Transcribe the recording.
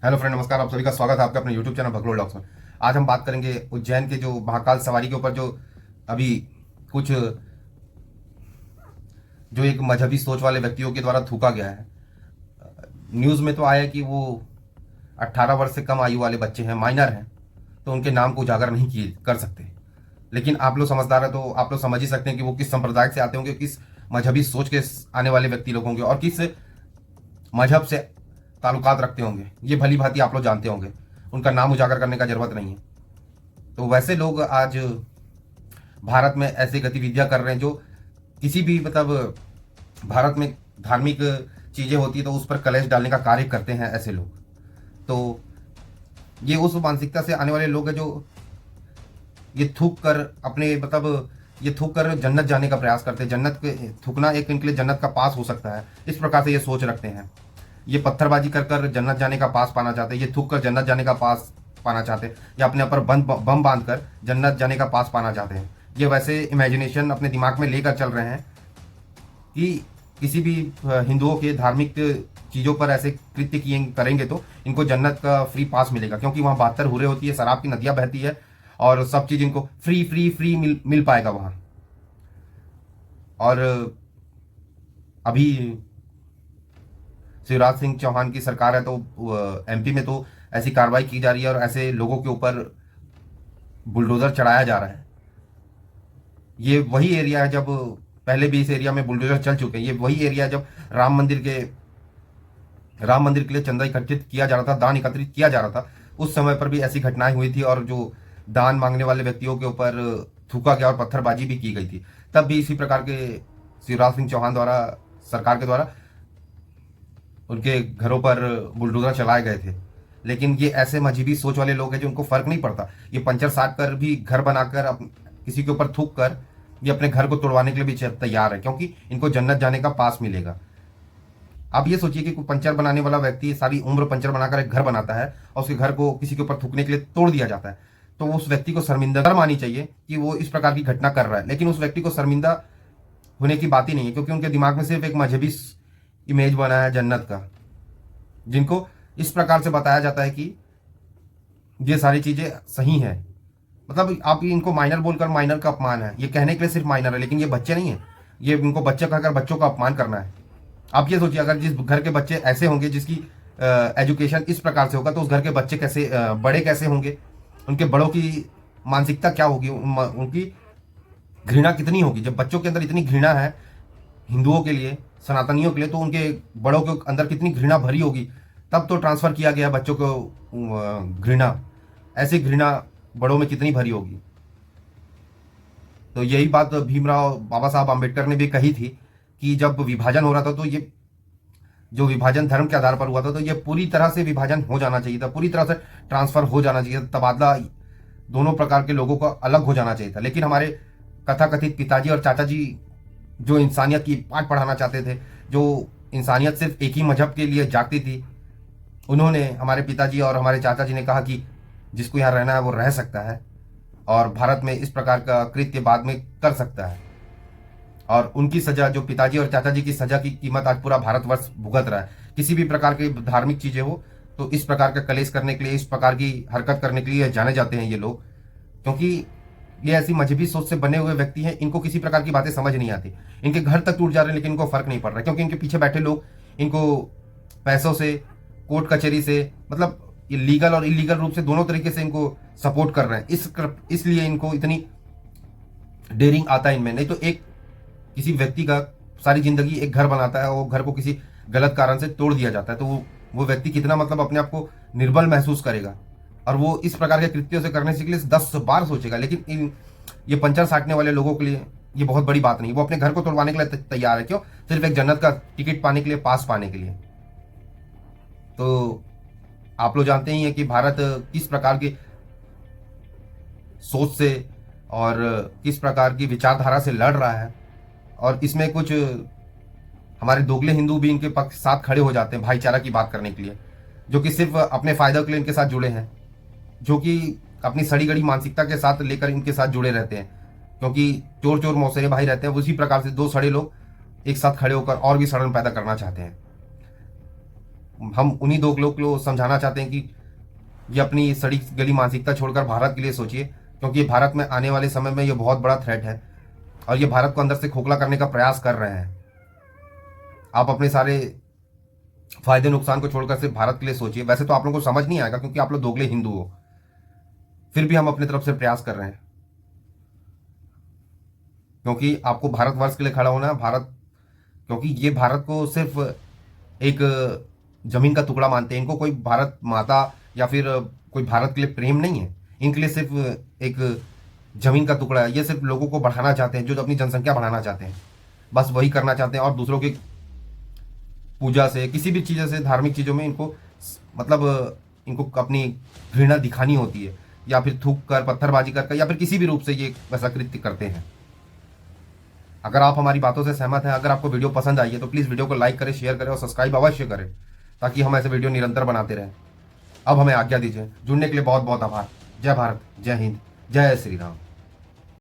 Hello friend, नमस्कार। आप सभी का स्वागत है आपके अपने यूट्यूब चैनल भगलोल डॉक्स में। आज हम बात करेंगे उज्जैन के जो महाकाल सवारी के ऊपर जो अभी कुछ जो एक मजहबी सोच वाले व्यक्तियों के द्वारा थूका गया है। न्यूज़ में तो आया कि वो 18 वर्ष से कम आयु वाले बच्चे हैं, माइनर हैं, तो उनके नाम को उजागर नहीं किए कर सकते। लेकिन आप लोग समझदार हैं तो आप लोग समझ ही सकते हैं कि वो किस संप्रदाय से आते होंगे, किस मजहबी सोच के आने वाले व्यक्ति लोग होंगे और किस मजहब से ताल्लुकात रखते होंगे। ये भली भांति आप लोग जानते होंगे, उनका नाम उजागर करने का जरूरत नहीं है। तो वैसे लोग आज भारत में ऐसी गतिविधियां कर रहे हैं जो किसी भी भारत में धार्मिक चीजें होती है तो उस पर कलेश डालने का कार्य करते हैं ऐसे लोग। तो ये उस मानसिकता से आने वाले लोग हैं जो ये थूक कर अपने ये थूक कर जन्नत जाने का प्रयास करते हैं। जन्नत के थूकना एक इनके लिए जन्नत का पास हो सकता है, इस प्रकार से ये सोच रखते हैं। ये पत्थरबाजी कर कर जन्नत जाने का पास पाना चाहते हैं, ये थूक कर जन्नत जाने का पास पाना चाहते हैं, या अपने ऊपर बम बांध कर जन्नत जाने का पास पाना चाहते हैं। ये वैसे इमेजिनेशन अपने दिमाग में लेकर चल रहे हैं कि किसी भी हिंदुओं के धार्मिक चीज़ों पर ऐसे कृत्य किए करेंगे तो इनको जन्नत का फ्री पास मिलेगा, क्योंकि वहाँ 72 हुरे होती है, शराब की नदियाँ बहती है और सब चीज़ इनको फ्री फ्री फ्री मिल पाएगा वहाँ। और अभी शिवराज सिंह चौहान की सरकार है तो एमपी में तो ऐसी कार्रवाई की जा रही है और ऐसे लोगों के ऊपर बुलडोजर चढ़ाया जा रहा है। ये वही एरिया है जब पहले भी इस एरिया में बुलडोजर चल चुके हैं। ये वही एरिया है जब राम मंदिर के लिए चंदा एकत्रित किया जा रहा था, दान एकत्रित किया जा रहा था, उस समय पर भी ऐसी घटनाएं हुई थी और जो दान मांगने वाले व्यक्तियों के ऊपर थूका गया और पत्थरबाजी भी की गई थी। तब भी इसी प्रकार के शिवराज सिंह चौहान द्वारा, सरकार के द्वारा उनके घरों पर बुलडोजर चलाए गए थे। लेकिन ये ऐसे मजहबी सोच वाले लोग हैं जो उनको फर्क नहीं पड़ता। ये पंचर साट कर भी घर बनाकर किसी के ऊपर थूक कर ये अपने घर को तोड़वाने के लिए भी तैयार है, क्योंकि इनको जन्नत जाने का पास मिलेगा। आप ये सोचिए कि कोई पंचर बनाने वाला व्यक्ति सारी उम्र पंचर बनाकर एक घर बनाता है और उसके घर को किसी के ऊपर थूकने के लिए तोड़ दिया जाता है, तो उस व्यक्ति को शर्मिंदा मानी चाहिए कि वो इस प्रकार की घटना कर रहा है। लेकिन उस व्यक्ति को शर्मिंदा होने की बात ही नहीं है, क्योंकि उनके दिमाग में सिर्फ एक मजहबी इमेज बना है जन्नत का, जिनको इस प्रकार से बताया जाता है कि ये सारी चीजें सही हैं। आप इनको माइनर बोलकर, माइनर का अपमान है, ये कहने के लिए सिर्फ माइनर है, लेकिन ये बच्चे नहीं है। ये इनको बच्चे कहकर बच्चों का अपमान करना है। आप ये सोचिए, अगर जिस घर के बच्चे ऐसे होंगे, जिसकी एजुकेशन इस प्रकार से होगा, तो उस घर के बच्चे कैसे बड़े कैसे होंगे, उनके बड़ों की मानसिकता क्या होगी, उनकी घृणा कितनी होगी। जब बच्चों के अंदर इतनी घृणा है हिंदुओं के लिए, सनातनियों के लिए, तो उनके बड़ों के अंदर कितनी घृणा भरी होगी। तब तो ट्रांसफर किया गया बच्चों को घृणा, ऐसी घृणा बड़ों में कितनी भरी होगी। तो यही बात भीमराव बाबा साहब आम्बेडकर ने भी कही थी कि जब विभाजन हो रहा था, तो ये जो विभाजन धर्म के आधार पर हुआ था, तो ये पूरी तरह से विभाजन हो जाना चाहिए था, पूरी तरह से ट्रांसफर हो जाना चाहिए था, तबादला दोनों प्रकार के लोगों का अलग हो जाना चाहिए था। लेकिन हमारे कथाकथित पिताजी और चाचा जी जो इंसानियत की पाठ पढ़ाना चाहते थे, जो इंसानियत सिर्फ एक ही मजहब के लिए जागती थी, उन्होंने, हमारे पिताजी और हमारे चाचा जी ने कहा कि जिसको यहाँ रहना है वो रह सकता है और भारत में इस प्रकार का कृत्य बाद में कर सकता है। और उनकी सजा, जो पिताजी और चाचा जी की सजा की कीमत आज पूरा भारतवर्ष भुगत रहा है। किसी भी प्रकार की धार्मिक चीजें हो तो इस प्रकार का कलेश करने के लिए, इस प्रकार की हरकत करने के लिए जाने जाते हैं ये लोग, क्योंकि ये ऐसी मजहबी सोच से बने हुए व्यक्ति हैं। इनको किसी प्रकार की बातें समझ नहीं आती। इनके घर तक टूट जा रहे हैं लेकिन इनको फर्क नहीं पड़ रहा, क्योंकि इनके पीछे बैठे लोग इनको पैसों से, कोर्ट कचहरी से, ये लीगल और इलीगल रूप से दोनों तरीके से इनको सपोर्ट कर रहे हैं। इसलिए इनको इतनी डेयरिंग आता है इनमें। नहीं तो एक किसी व्यक्ति का सारी जिंदगी एक घर बनाता है, वो घर को किसी गलत कारण से तोड़ दिया जाता है, तो वो व्यक्ति कितना अपने आप को निर्बल महसूस करेगा और वो इस प्रकार के कृत्यों से करने से के लिए 10 बार सोचेगा। लेकिन ये पंचर साटने वाले लोगों के लिए ये बहुत बड़ी बात नहीं। वो अपने घर को तोड़वाने के लिए तैयार है। क्यों? सिर्फ एक जन्नत का टिकट पाने के लिए, पास पाने के लिए। तो आप लोग जानते ही हैं कि भारत किस प्रकार की सोच से और किस प्रकार की विचारधारा से लड़ रहा है, और इसमें कुछ हमारे दोगले हिंदू भी इनके पक्ष साथ खड़े हो जाते हैं भाईचारा की बात करने के लिए, जो कि सिर्फ अपने फायदे के लिए इनके साथ जुड़े हैं, जो कि अपनी सड़ी गड़ी मानसिकता के साथ लेकर इनके साथ जुड़े रहते हैं। क्योंकि चोर चोर मौसेरे भाई रहते हैं, उसी प्रकार से दो सड़े लोग एक साथ खड़े होकर और भी सड़न पैदा करना चाहते हैं। हम उन्हीं दो लोग को समझाना चाहते हैं कि ये अपनी सड़ी गली मानसिकता छोड़कर भारत के लिए सोचिए, क्योंकि ये भारत में आने वाले समय में ये बहुत बड़ा थ्रेट है और ये भारत को अंदर से खोखला करने का प्रयास कर रहे हैं। आप अपने सारे फायदे नुकसान को छोड़कर सिर्फ भारत के लिए सोचिए। वैसे तो आप लोगों को समझ नहीं आएगा क्योंकि आप लोग दोगले हिंदू हो, फिर भी हम अपनी तरफ से प्रयास कर रहे हैं, क्योंकि आपको भारतवर्ष के लिए खड़ा होना है। भारत, क्योंकि ये भारत को सिर्फ एक जमीन का टुकड़ा मानते हैं, इनको कोई भारत माता या फिर कोई भारत के लिए प्रेम नहीं है, इनके लिए सिर्फ एक जमीन का टुकड़ा है। ये सिर्फ लोगों को बढ़ाना चाहते हैं, जो अपनी जनसंख्या बढ़ाना चाहते हैं, बस वही करना चाहते हैं। और दूसरों की पूजा से, किसी भी चीज़ से, धार्मिक चीज़ों में इनको मतलब इनको अपनी घृणा दिखानी होती है, या फिर थूक कर, पत्थरबाजी कर, या फिर किसी भी रूप से ये वैसा कृत्य करते हैं। अगर आप हमारी बातों से सहमत हैं, अगर आपको वीडियो पसंद आई है तो प्लीज़ वीडियो को लाइक करें, शेयर करें और सब्सक्राइब अवश्य करें, ताकि हम ऐसे वीडियो निरंतर बनाते रहें। अब हमें आज्ञा दीजिए। जुड़ने के लिए बहुत बहुत आभार। जय भारत, जय हिंद, जय श्री राम।